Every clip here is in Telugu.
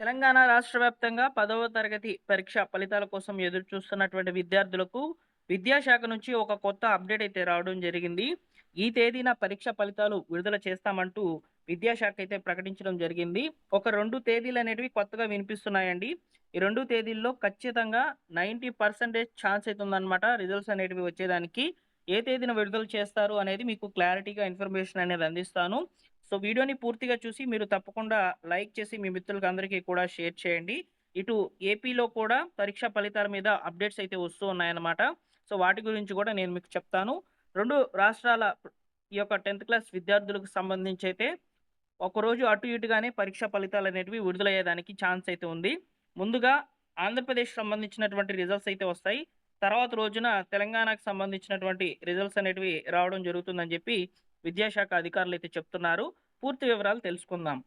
తెలంగాణ రాష్ట్ర వ్యాప్తంగా 10వ తరగతి పరీక్ష ఫలితాల కోసం ఎదురు చూస్తున్నటువంటి విద్యార్థులకు విద్యాశాఖ నుంచి ఒక కొత్త అప్డేట్ అయితే రావడం జరిగింది. ఈ తేదీన పరీక్ష ఫలితాలు విడుదల చేస్తామంటూ విద్యాశాఖ అయితే ప్రకటించడం జరిగింది. ఒక 2 తేదీలనేటివి కొత్తగా వినిపిస్తున్నాయండి. ఈ 2 తేదీల్లో ఖచ్చితంగా 90% ఛాన్స్ అయితే ఉందన్నమాట రిజల్ట్స్ అనేటివి వచ్చేదానికి. ఏ తేదీన విడుదల చేస్తారు అనేది మీకు క్లారిటీగా ఇన్ఫర్మేషన్ అనేది అందిస్తాను. సో, వీడియోని పూర్తిగా చూసి మీరు తప్పకుండా లైక్ చేసి మీ మిత్రులకి అందరికీ కూడా షేర్ చేయండి. ఇటు ఏపీలో కూడా పరీక్ష ఫలితాల మీద అప్డేట్స్ అయితే వస్తూ ఉన్నాయన్నమాట. సో, వాటి గురించి కూడా నేను మీకు చెప్తాను. 2 రాష్ట్రాల ఈ యొక్క 10థ్ క్లాస్ విద్యార్థులకు సంబంధించైతే ఒకరోజు అటు ఇటుగానే పరీక్ష ఫలితాలనేటివి విడుదలయ్యేదానికి ఛాన్స్ అయితే ఉంది. ముందుగా ఆంధ్రప్రదేశ్‌కి సంబంధించినటువంటి రిజల్ట్స్ అయితే వస్తాయి. తర్వాత రోజున తెలంగాణకు సంబంధించినటువంటి రిజల్ట్స్ అనేటివి రావడం జరుగుతుందని చెప్పి విద్యాశాఖ అధికారులైతే చెప్తున్నారు. పూర్తి వివరాలు తెలుసుకుందాం.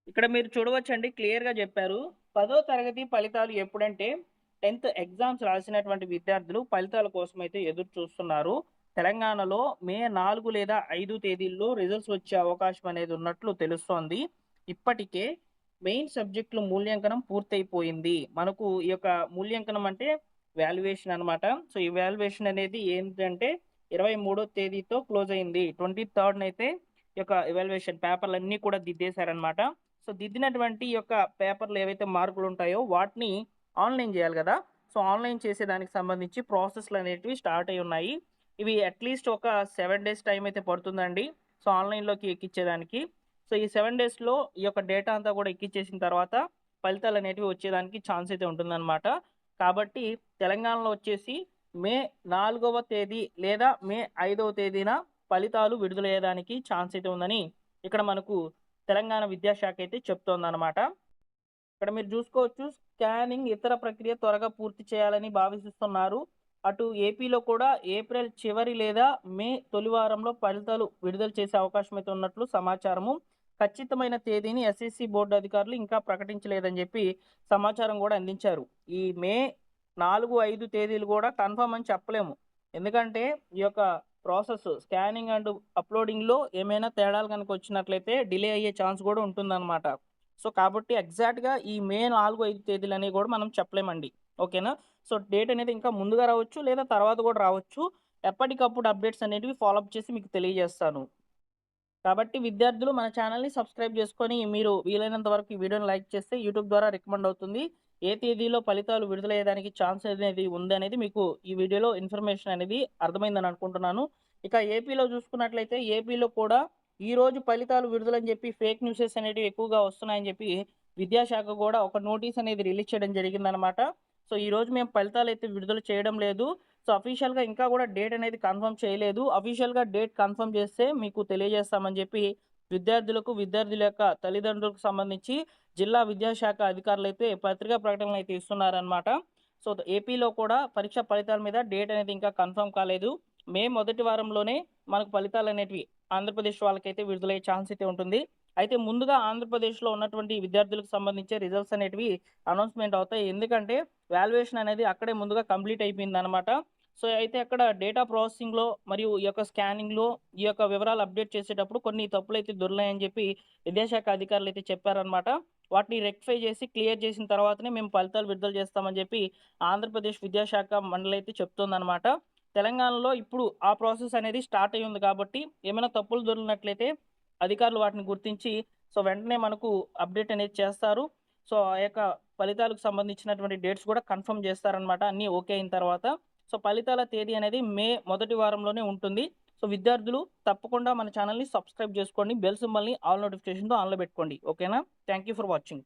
ఇక్కడ మీరు చూడవచ్చండి, క్లియర్‌గా చెప్పారు. 10వ తరగతి ఫలితాలు ఎప్పుడంటే 10థ్ ఎగ్జామ్స్ రాసినటువంటి విద్యార్థులు ఫలితాల కోసమైతే ఎదురు చూస్తున్నారు. తెలంగాణలో మే 4 లేదా 5 తేదీల్లో రిజల్ట్స్ వచ్చే అవకాశం అనేది ఉన్నట్లు తెలుస్తోంది. ఇప్పటికే మెయిన్ సబ్జెక్టుల మూల్యాంకనం పూర్తయిపోయింది. మనకు ఈ యొక్క మూల్యాంకనం అంటే వాల్యుయేషన్ అన్నమాట. సో, ఈ వాల్యుయేషన్ అనేది ఏంటంటే 23వ తేదీతో క్లోజ్ అయింది. 23 ఈ యొక్క ఎవాల్యుయేషన్ పేపర్‌లన్నీ కూడా దిద్దేశారన్నమాట. సో, దిద్దినటువంటి ఈ యొక్క పేపర్‌లో ఏవైతే మార్కులుంటాయో వాటిని ఆన్‌లైన్ జేయాలి గదా! సో, ఆన్‌లైన్ చేసేదానికి సంబంధించి ప్రాసెస్‌లనేటివి స్టార్ట్ అయ్యున్నాయి. ఇవి అట్‌లీస్ట్ ఒక 7 డేస్ టైమ్ అయితే పడుతుందండి. సో, ఆన్‌లైన్‌లోకి ఎక్కిచ్చేదానికి. సో, ఈ 7 డేస్‌లో ఈ యొక్క డేటా అంతా కూడా ఎక్కిచ్చేసిన తర్వాత ఫలితాలనేటివి వచ్చేదానికి ఛాన్స్ అయితే ఉంటుందన్నమాట. కాబట్టి తెలంగాణలో వచ్చేసి మే 4వ తేదీ లేదా మే 5వ తేదీన ఫలితాలు విడుదలయ్యేదానికి ఛాన్స్ అయితే ఉందని ఇక్కడ మనకు తెలంగాణ విద్యాశాఖ అయితే చెప్తోందనమాట. ఇక్కడ మీరు చూసుకోవచ్చు, స్కానింగ్ ఇతర ప్రక్రియ త్వరగా పూర్తి చేయాలని భావిస్తున్నారు. అటు ఏపీలో కూడా ఏప్రిల్ చివరి లేదా మే తొలి వారంలో ఫలితాలు విడుదల చేసే అవకాశం అయితే ఉన్నట్లు సమాచారము. ఖచ్చితమైన తేదీని ఎస్ఎస్సి బోర్డు అధికారులు ఇంకా ప్రకటించలేదని చెప్పి సమాచారం కూడా అందించారు. ఈ మే 4, 5 తేదీలు కూడా కన్ఫర్మ్ అని చెప్పలేము. ఎందుకంటే ఈ యొక్క ప్రాసెస్ స్కానింగ్ అండ్ అప్‌లోడింగ్‌లో ఏమైనా తేడాలు గనుక వచ్చినట్లయితే డిలే అయ్యే ఛాన్స్ కూడా ఉంటుందన్నమాట. సో, కాబట్టి ఎగ్జాక్ట్‌గా ఈ మే 4, 5 తేదీలనేవి కూడా మనం చెప్పలేమండి. ఓకేనా? సో, డేట్ అనేది ఇంకా ముందుగా రావచ్చు, లేదా తర్వాత కూడా రావచ్చు. ఎప్పటికప్పుడు అప్డేట్స్ అనేటివి ఫాలో అప్ చేసి మీకు తెలియజేస్తాను. కాబట్టి విద్యార్థులు మన ఛానల్‌ని సబ్స్క్రైబ్ చేసుకొని మీరు వీలైనంత వరకు ఈ వీడియోని లైక్ చేస్తే యూట్యూబ్ ద్వారా రికమెండ్ అవుతుంది. ఏ తేదీలో ఫలితాలు విడుదలయ్యేదానికి ఛాన్స్ అనేది ఉందనేది మీకు ఈ వీడియోలో ఇన్ఫర్మేషన్ అనేది అర్థమైందని అనుకుంటున్నాను. ఇక ఏపీలో చూసుకున్నట్లయితే ఏపీలో కూడా ఈరోజు ఫలితాలు విడుదలని చెప్పి ఫేక్ న్యూసెస్ అనేటివి ఎక్కువగా వస్తున్నాయని చెప్పి విద్యాశాఖ కూడా ఒక నోటీస్ అనేది రిలీజ్ చేయడం జరిగిందనమాట. సో, ఈరోజు మేము ఫలితాలైతే విడుదల చేయడం లేదు. సో, అఫీషియల్‌గా ఇంకా కూడా డేట్ అనేది కన్ఫర్మ్ చేయలేదు. అఫీషియల్‌గా డేట్ కన్ఫర్మ్ చేస్తే మీకు తెలియజేస్తామని చెప్పి విద్యార్థులకు, విద్యార్థుల యొక్క తల్లిదండ్రులకు సంబంధించి జిల్లా విద్యాశాఖ అధికారులైతే పత్రికా ప్రకటనలైతే ఇస్తున్నారనమాట. సో, ఏపీలో కూడా పరీక్ష ఫలితాల మీద డేట్ అనేది ఇంకా కన్ఫర్మ్ కాలేదు. మే మొదటి వారంలోనే మనకు ఫలితాలనేటివి ఆంధ్రప్రదేశ్ వాళ్ళకైతే విడుదలయ్యే ఛాన్స్ అయితే ఉంటుంది. అయితే ముందుగా ఆంధ్రప్రదేశ్‌లో ఉన్నటువంటి విద్యార్థులకు సంబంధించే రిజల్ట్స్ అనేటివి అనౌన్స్‌మెంట్ అవుతాయి. ఎందుకంటే వాల్యుయేషన్ అనేది అక్కడే ముందుగా కంప్లీట్ అయిపోయిందనమాట. సో, అయితే అక్కడ డేటా ప్రాసెసింగ్‌లో మరియు ఈ యొక్క స్కానింగ్‌లో ఈ యొక్క వివరాలు అప్డేట్ చేసేటప్పుడు కొన్ని తప్పులైతే దొర్లాయని చెప్పి విద్యాశాఖ అధికారులైతే చెప్పారనమాట. వాటిని రెక్టిఫై చేసి క్లియర్ చేసిన తర్వాతనే మేము ఫలితాలు విడుదల చేస్తామని చెప్పి ఆంధ్రప్రదేశ్ విద్యాశాఖ మండలైతే చెప్తోందనమాట. తెలంగాణలో ఇప్పుడు ఆ ప్రాసెస్ అనేది స్టార్ట్ అయ్యి ఉంది కాబట్టి ఏమైనా తప్పులు దొర్లినట్లయితే అధికారులు వాటిని గుర్తించి సో, వెంటనే మనకు అప్డేట్ అనేది చేస్తారు. సో, ఆ యొక్క ఫలితాలకు సంబంధించినటువంటి డేట్స్ కూడా కన్ఫర్మ్ చేస్తారనమాట. అన్నీ ఓకే అయిన తర్వాత. సో, ఫలితాల తేదీ అనేది మే మొదటి వారంలోనే ఉంటుంది. సో, విద్యార్థులు తప్పకుండా మన ఛానల్‌ని సబ్స్క్రైబ్ చేసుకోండి. బెల్ సింబల్‌ని ఆల్ నోటిఫికేషన్‌తో ఆన్‌లో పెట్టుకోండి. ఓకేనా? Thank you for watching.